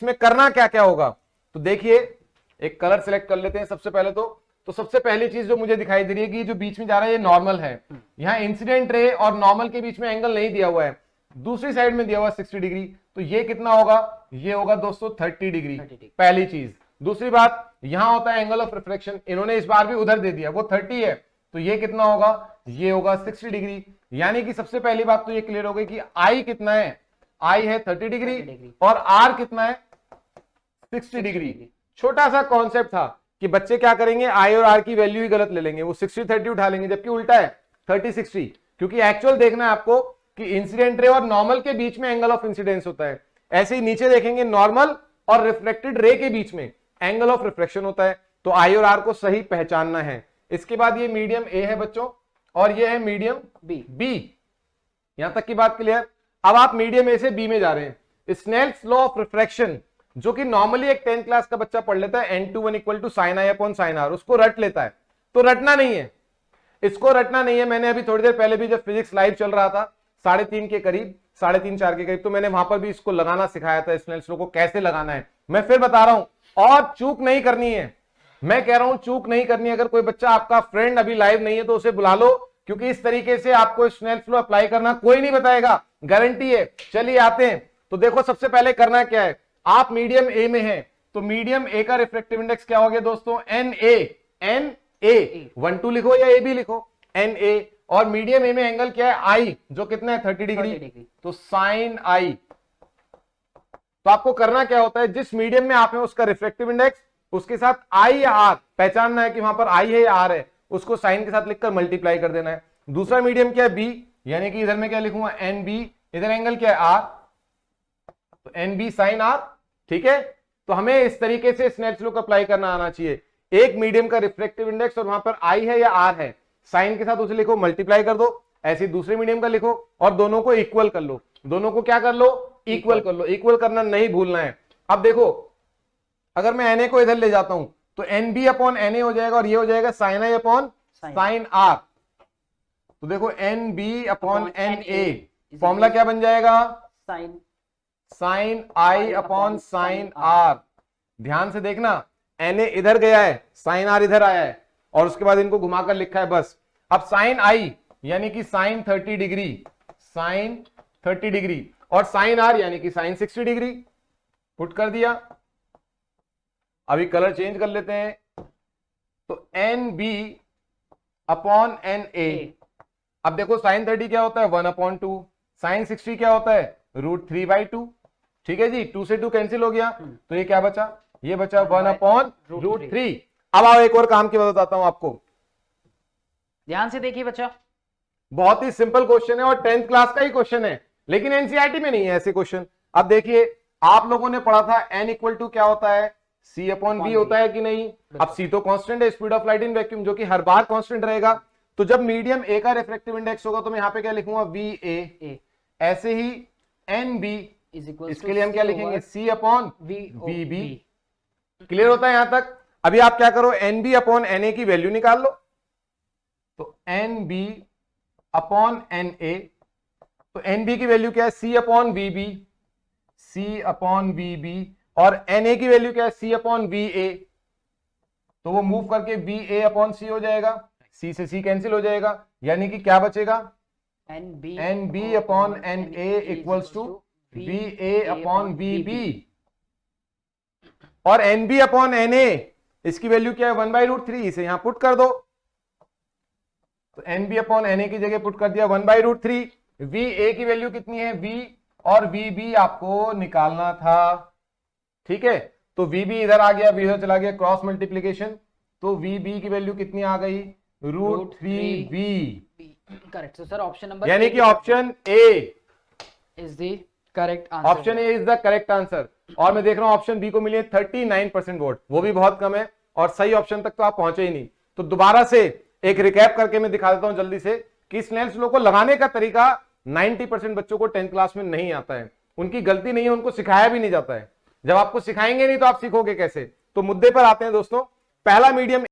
इसमें करना क्या क्या होगा, तो देखिए एक कलर सिलेक्ट कर लेते हैं सबसे पहले। तो सबसे पहली चीज जो मुझे दिखाई दे रही है कि जो बीच में जा रहा है ये नॉर्मल है। यहाँ इंसिडेंट रे और नॉर्मल के बीच में एंगल नहीं दिया हुआ है, दूसरी साइड में दिया हुआ 60 डिग्री, तो ये कितना होगा, ये होगा दोस्तों 30 डिग्री। पहली चीज। दूसरी बात, यहां होता है एंगल ऑफ रिफ्लेक्शन, इन्होंने इस बार भी उधर दे दिया, वो 30 है, तो ये कितना होगा, ये होगा 60 डिग्री। यानी कि सबसे पहली बात तो ये क्लियर हो गई कि आई कितना है, आई है 30 डिग्री और आर कितना है 60 डिग्री। छोटा सा कॉन्सेप्ट था कि बच्चे क्या करेंगे, आई और आर की वैल्यू ही गलत ले लेंगे, वो 60-30 उठा लेंगे, जबकि उल्टा है 30-60, क्योंकि एक्चुअल देखना है आपको कि इंसिडेंट रे और नॉर्मल के बीच में एंगल ऑफ इंसिडेंस होता है। ऐसे ही नीचे देखेंगे नॉर्मल और रिफ्लेक्टेड रे के बीच में एंगल ऑफ रिफ्लेक्शन होता है, तो आई और आर को सही पहचानना है। इसके बाद ये मीडियम ए है बच्चों और ये है मीडियम बी। यहां तक की बात क्लियर। अब आप मीडियम ए से बी में जा रहे हैं। स्नेल्स लॉ ऑफ रिफ्रैक्शन, जो कि नॉर्मली एक 10th क्लास का बच्चा पढ़ लेता है, n21 = sin i / sin r, उसको रट लेता है, तो रटना नहीं है, इसको रटना नहीं है। मैंने अभी थोड़ी देर पहले भी जब फिजिक्स लाइव चल रहा था 3:30 के करीब, 3:30-4 के करीब, तो मैंने वहां पर भी इसको लगाना सिखाया था, स्नेल्स लॉ को कैसे लगाना है। मैं फिर बता रहा हूं, और चूक नहीं करनी है, मैं कह रहा हूं चूक नहीं करनी है। अगर कोई बच्चा आपका फ्रेंड अभी लाइव नहीं है तो उसे बुला लो, क्योंकि इस तरीके से आपको स्नेल्स लॉ अप्लाई करना कोई नहीं बताएगा, गारंटी है। चलिए आते हैं, तो देखो सबसे पहले करना क्या है, आप मीडियम ए में हैं, तो मीडियम ए का रिफ्रैक्टिव इंडेक्स क्या हो गया दोस्तों, NA 12 लिखो या AB लिखो, NA। और मीडियम ए में एंगल क्या है, I, जो कितना है 30 डिग्री, तो साइन I। तो आपको करना क्या होता है, जिस मीडियम में आप हैं उसका रिफ्रैक्टिव इंडेक्स, उसके साथ I या R पहचानना है कि वहां पर I है या R है, उसको साइन के साथ लिखकर मल्टीप्लाई कर देना है। दूसरा मीडियम क्या है, B, यानी कि इधर में क्या लिखूंगा, NB, इधर एंगल क्या है R, तो NB sin R, ठीक है। तो हमें इस तरीके से स्नेल्स लॉ को अप्लाई करना आना चाहिए। एक मीडियम का रिफ्रैक्टिव इंडेक्स और वहां पर I है या R है, साइन के साथ उसे लिखो, मल्टीप्लाई कर दो। ऐसे दूसरे मीडियम का लिखो और दोनों को इक्वल कर लो, दोनों को क्या कर लो, इक्वल कर लो। इक्वल करना नहीं भूलना है। अब देखो अगर मैं NA को इधर ले जाता हूं तो NB / NA हो जाएगा और ये हो जाएगा sin I / sin R। तो देखो NB / NA फॉर्मूला क्या बन जाएगा, sin I / sin R। ध्यान से देखना, NA इधर गया है, sin R इधर आया है, और उसके बाद इनको घुमाकर लिखा है बस। अब sin I यानी कि sin 30 डिग्री, sin 30 डिग्री, और sin R यानी कि sin 60 डिग्री, पुट कर दिया। अभी कलर चेंज कर लेते हैं, तो NB / NA। अब देखो sin 30 क्या होता है, 1/2, sin 60 क्या होता है, √3/2, ठीक है जी। 2 से 2 कैंसिल हो गया, तो ये क्या बचा, ये बचा 1/√3। अब आओ एक और काम की बताता हूं आपको, ध्यान से देखिए बच्चा, बहुत ही सिंपल क्वेश्चन है और 10th क्लास का ही क्वेश्चन है, लेकिन एनसीईआरटी में नहीं है ऐसे क्वेश्चन। अब देखिए आप लोगों ने पढ़ा था n = क्या होता है, C/V होता है कि नहीं। अब C तो कांस्टेंट है, speed of light in vacuum, जो कि हर बार कांस्टेंट रहेगा। तो जब मीडियम ए का रिफ्रैक्टिव इंडेक्स होगा तो मैं यहां पे क्या लिखूंगा, VA। ऐसे ही NB, इसके लिए हम क्या लिखेंगे, C/VB। क्लियर होता है यहां तक। अभी आप क्या करो, NB / NA की वैल्यू निकाल लो, तो NB / NA, तो NB की वैल्यू क्या है, C/VB, C/VB, और NA की वैल्यू क्या है, C/VA। तो वो मूव करके VA/C हो जाएगा, C से C कैंसिल हो जाएगा, यानी कि क्या बचेगा, NB / NA = VA/VB। और NB / NA इसकी वैल्यू क्या है, 1/√3, इसे यहां पुट कर दो, तो NB / NA की जगह पुट कर दिया 1/√3। VA की वैल्यू कितनी है, V, और VB आपको निकालना था, ठीक है। तो VB इधर आ गया, V इधर चला गया, क्रॉस मल्टीप्लीकेशन, तो VB की वैल्यू कितनी आ गई, √3V। Correct sir, option number, यानी कि option A is the correct answer, option A is the correct answer. और मैं देख रहा हूं ऑप्शन बी को मिले 39% वोट, वो भी बहुत कम है, और सही ऑप्शन तक तो आप पहुंचे ही नहीं। तो दोबारा से एक रिकैप करके मैं दिखा देता हूं जल्दी से कि स्नेल्स लॉ को लगाने का तरीका 90% बच्चों को 10th क्लास में नहीं आता है। उनकी गलती नहीं है, उनको सिखाया भी नहीं जाता है। जब आपको सिखाएंगे नहीं तो आप सीखोगे कैसे। तो मुद्दे पर आते हैं दोस्तों। पहला मीडियम